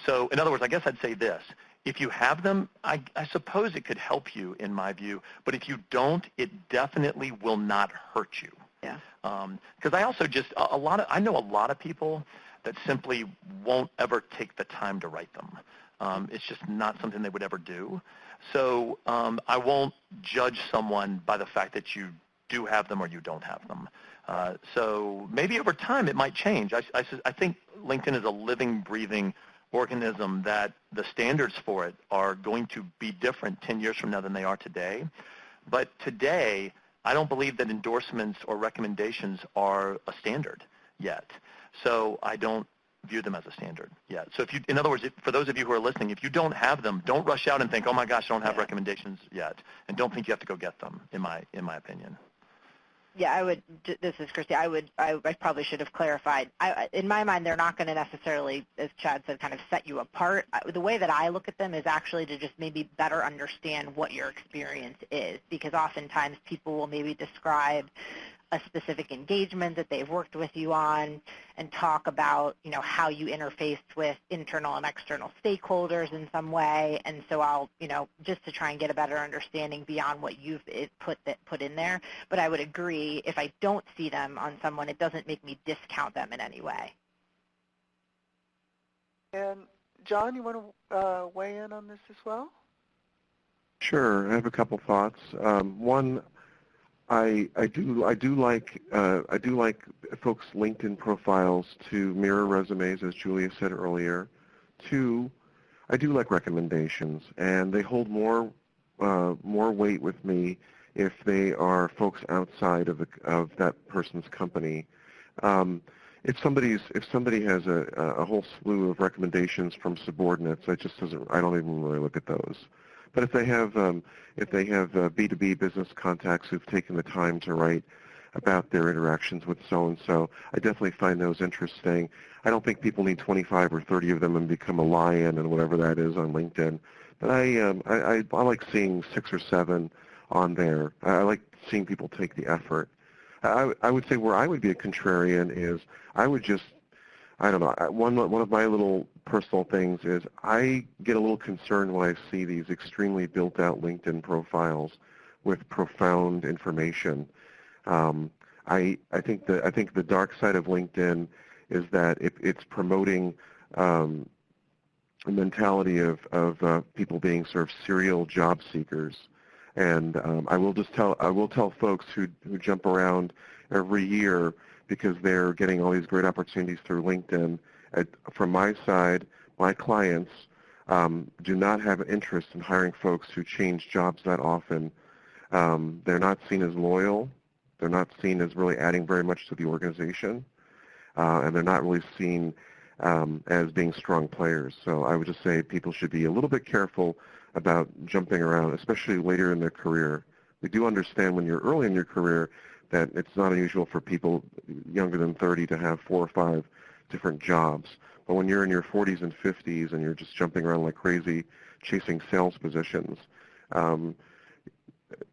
So in other words, I guess I'd say this. If you have them, I suppose it could help you, in my view. But if you don't, it definitely will not hurt you. Yeah. Because I also just, I know a lot of people that simply won't ever take the time to write them. It's just not something they would ever do. So I won't judge someone by the fact that you do have them or you don't have them. So maybe over time it might change. I think LinkedIn is a living, breathing organism that the standards for it are going to be different 10 years from now than they are today. But today, I don't believe that endorsements or recommendations are a standard yet. So I don't view them as a standard yet. So in other words, for those of you who are listening, if you don't have them, don't rush out and think, oh my gosh, I don't have recommendations yet. And don't think you have to go get them, in my opinion. Yeah, this is Christy, I probably should have clarified. In my mind, they're not going to necessarily, as Chad said, kind of set you apart. The way that I look at them is actually to just maybe better understand what your experience is, because oftentimes people will maybe describe a specific engagement that they've worked with you on and talk about, how you interfaced with internal and external stakeholders in some way. And so I'll, just to try and get a better understanding beyond what you've put in there. But I would agree, if I don't see them on someone, it doesn't make me discount them in any way. And John, you want to weigh in on this as well? Sure, I have a couple thoughts. One, I do like folks' LinkedIn profiles to mirror resumes, as Julia said earlier. Two, I do like recommendations, and they hold more weight with me if they are folks outside of that person's company. If somebody has a whole slew of recommendations from subordinates, I don't even really look at those. But if they have B2B business contacts who've taken the time to write about their interactions with so-and-so, I definitely find those interesting. I don't think people need 25 or 30 of them and become a lion and whatever that is on LinkedIn. But I like seeing 6 or 7 on there. I like seeing people take the effort. I would say where I would be a contrarian is I would just, I don't know, one of my little personal things is I get a little concerned when I see these extremely built-out LinkedIn profiles with profound information. I think the dark side of LinkedIn is that it's promoting a mentality of people being sort of serial job seekers. And I will tell folks who jump around every year because they're getting all these great opportunities through LinkedIn. From my side, my clients do not have an interest in hiring folks who change jobs that often. They're not seen as loyal. They're not seen as really adding very much to the organization. And they're not really seen as being strong players. So I would just say people should be a little bit careful about jumping around, especially later in their career. We do understand when you're early in your career, that it's not unusual for people younger than 30 to have 4 or 5 different jobs. But when you're in your 40s and 50s and you're just jumping around like crazy chasing sales positions,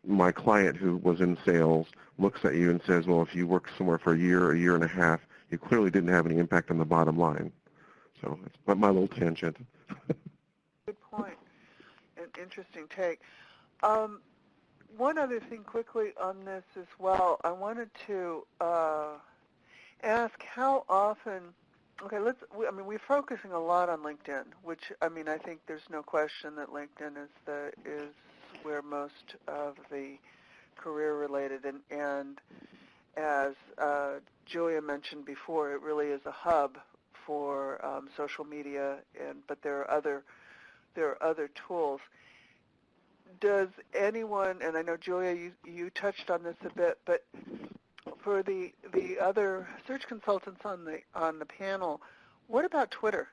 my client who was in sales looks at you and says, well, if you work somewhere for a year and a half, you clearly didn't have any impact on the bottom line. So it's my little tangent. Good point. An interesting take. One other thing quickly on this as well, I wanted to ask how often, okay, we're focusing a lot on LinkedIn, which, I think there's no question that LinkedIn is where most of the career-related, and as Julia mentioned before, it really is a hub for social media, but there are other tools. Does anyone, and I know Julia, you touched on this a bit, but for the other search consultants on the panel, what about Twitter?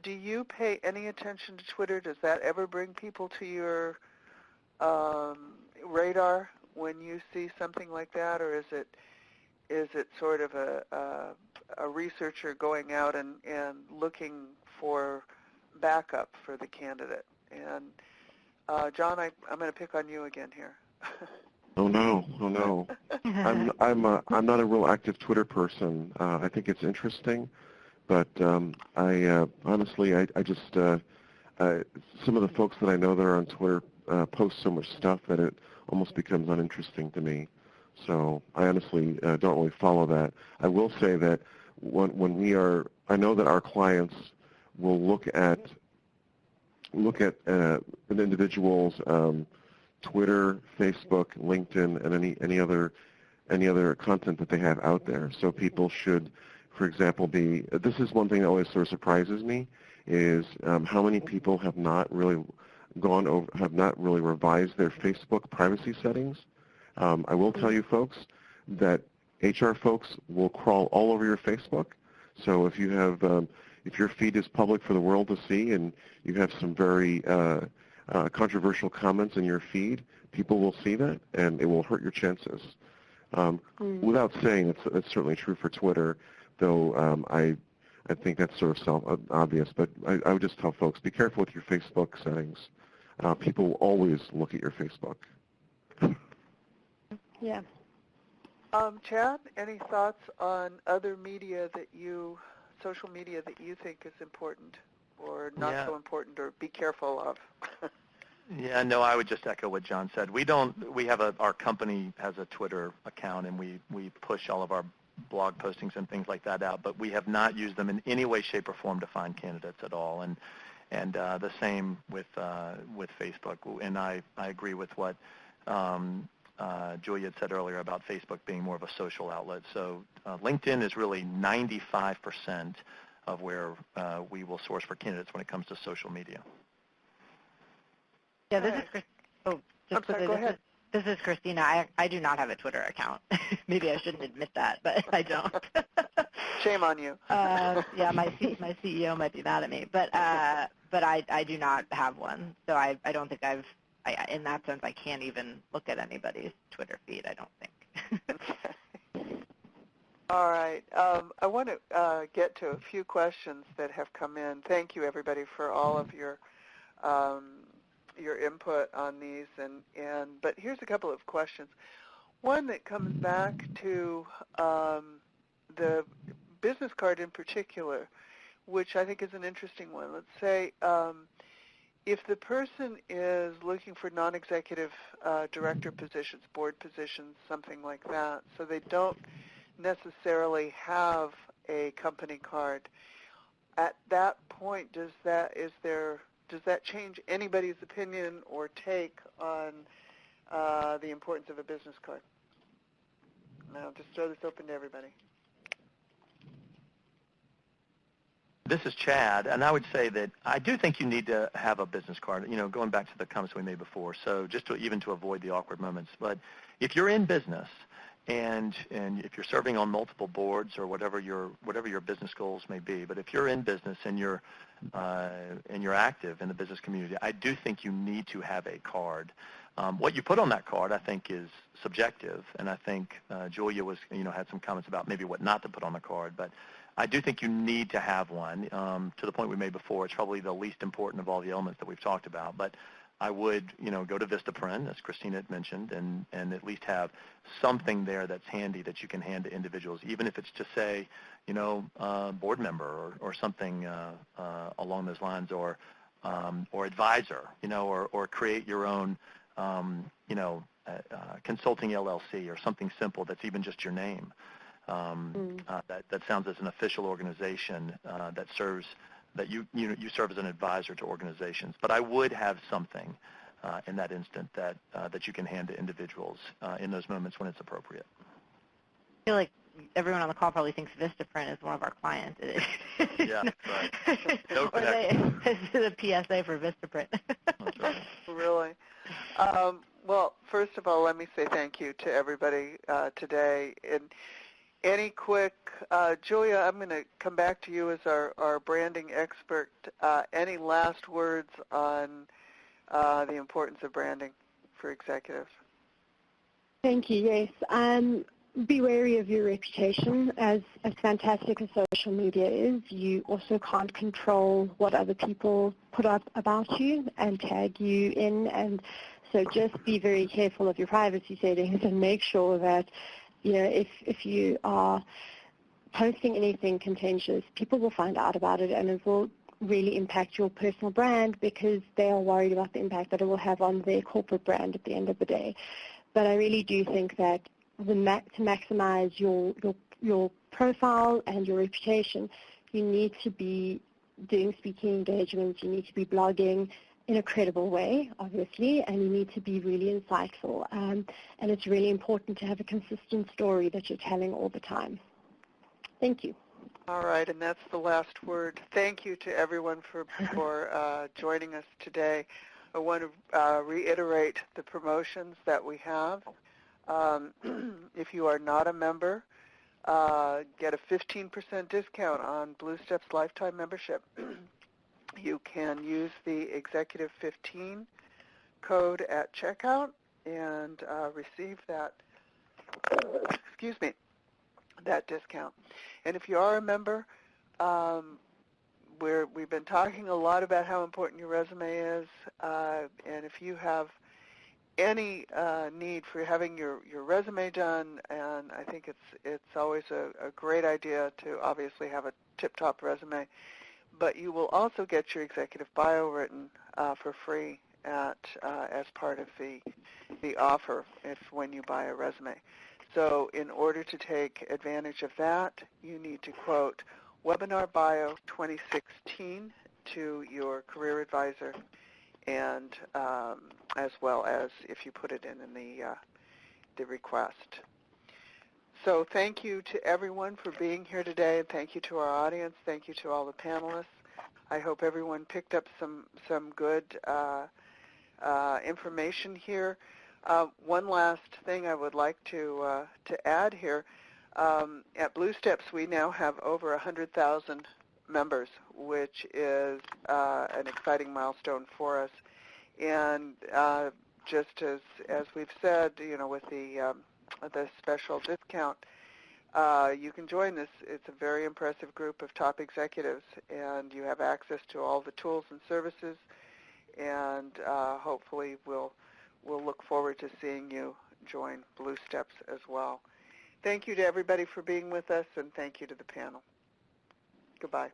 Do you pay any attention to Twitter? Does that ever bring people to your radar when you see something like that, or is it sort of a researcher going out and looking for backup for the candidate? And John, I'm going to pick on you again here. Oh no! I'm not a real active Twitter person. I think it's interesting, but I honestly I just some of the folks that I know that are on Twitter post so much stuff that it almost becomes uninteresting to me. So I honestly don't really follow that. I will say that I know that our clients will look at an individual's Twitter, Facebook, LinkedIn, and any other content that they have out there. So people should, for example, this is one thing that always sort of surprises me, is how many people have not really revised their Facebook privacy settings. I will tell you folks that HR folks will crawl all over your Facebook. So if you have if your feed is public for the world to see and you have some very controversial comments in your feed, people will see that and it will hurt your chances. Without saying it's certainly true for Twitter, though I think that's sort of obvious, but I would just tell folks, be careful with your Facebook settings. People will always look at your Facebook. Yeah. Chad, any thoughts on other media social media that you think is important or not so important, or be careful of? Yeah, no, I would just echo what John said. Our company has a Twitter account, and we push all of our blog postings and things like that out, but we have not used them in any way, shape, or form to find candidates at all. And the same with Facebook. And I agree with what Julia had said earlier about Facebook being more of a social outlet. So LinkedIn is really 95% of where we will source for candidates when it comes to social media. Yeah, this is Christina. Go ahead. This is Christina. I do not have a Twitter account. Maybe I shouldn't admit that, but I don't. Shame on you. Yeah, my CEO might be mad at me, but I do not have one. So I don't think in that sense, I can't even look at anybody's Twitter feed, I don't think. All right. I want to get to a few questions that have come in. Thank you, everybody, for all of your input on these. But here's a couple of questions. One that comes back to the business card in particular, which I think is an interesting one. Let's say if the person is looking for non-executive director positions, board positions, something like that, so they don't necessarily have a company card, at that point, does that change anybody's opinion or take on the importance of a business card? Now, just throw this open to everybody. This is Chad, and I would say that I do think you need to have a business card, going back to the comments we made before, so just to avoid the awkward moments. But if you're in business and if you're serving on multiple boards or whatever your business goals may be, but if you're in business and you're active in the business community, I do think you need to have a card. What you put on that card, I think, is subjective, and I think Julia had some comments about maybe what not to put on the card, but I do think you need to have one. To the point we made before, it's probably the least important of all the elements that we've talked about, but I would, go to Vistaprint, as Christina had mentioned, and at least have something there that's handy that you can hand to individuals, even if it's to say, board member or something along those lines, or advisor, or create your own, consulting LLC or something simple that's even just your name. That sounds as an official organization that serves. That you serve as an advisor to organizations, but I would have something in that instant that you can hand to individuals in those moments when it's appropriate. I feel like everyone on the call probably thinks Vistaprint is one of our clients. Yeah, that's right. No connection. This is a PSA for Vistaprint. That's right. Really. Well, first of all, let me say thank you to everybody today. And any quick, Julia, I'm going to come back to you as our branding expert. Any last words on the importance of branding for executives? Thank you. Yes. Be wary of your reputation. As fantastic as social media is, you also can't control what other people put up about you and tag you in. And so just be very careful of your privacy settings and make sure that if you are posting anything contentious, people will find out about it, and it will really impact your personal brand because they are worried about the impact that it will have on their corporate brand at the end of the day. But I really do think that to maximize your profile and your reputation, you need to be doing speaking engagements, you need to be blogging in a credible way, obviously, and you need to be really insightful. And it's really important to have a consistent story that you're telling all the time. Thank you. All right, and that's the last word. Thank you to everyone for joining us today. I want to reiterate the promotions that we have. If you are not a member, get a 15% discount on Blue Steps Lifetime membership. You can use the Executive 15 code at checkout and receive that, that discount. And if you are a member, we've been talking a lot about how important your resume is, and if you have any need for having your resume done, and I think it's always a great idea to obviously have a tip-top resume, but you will also get your executive bio written for free as part of the offer when you buy a resume. So in order to take advantage of that, you need to quote Webinar Bio 2016 to your career advisor, and as well as if you put it in the request. So thank you to everyone for being here today, and thank you to our audience. Thank you to all the panelists. I hope everyone picked up some good information here. One last thing I would like to add here. At Blue Steps, we now have over 100,000 members, which is an exciting milestone for us. And just as we've said, with the special discount, you can join this. It's a very impressive group of top executives, and you have access to all the tools and services, and hopefully we'll look forward to seeing you join Blue Steps as well. Thank you to everybody for being with us, and thank you to the panel. Goodbye.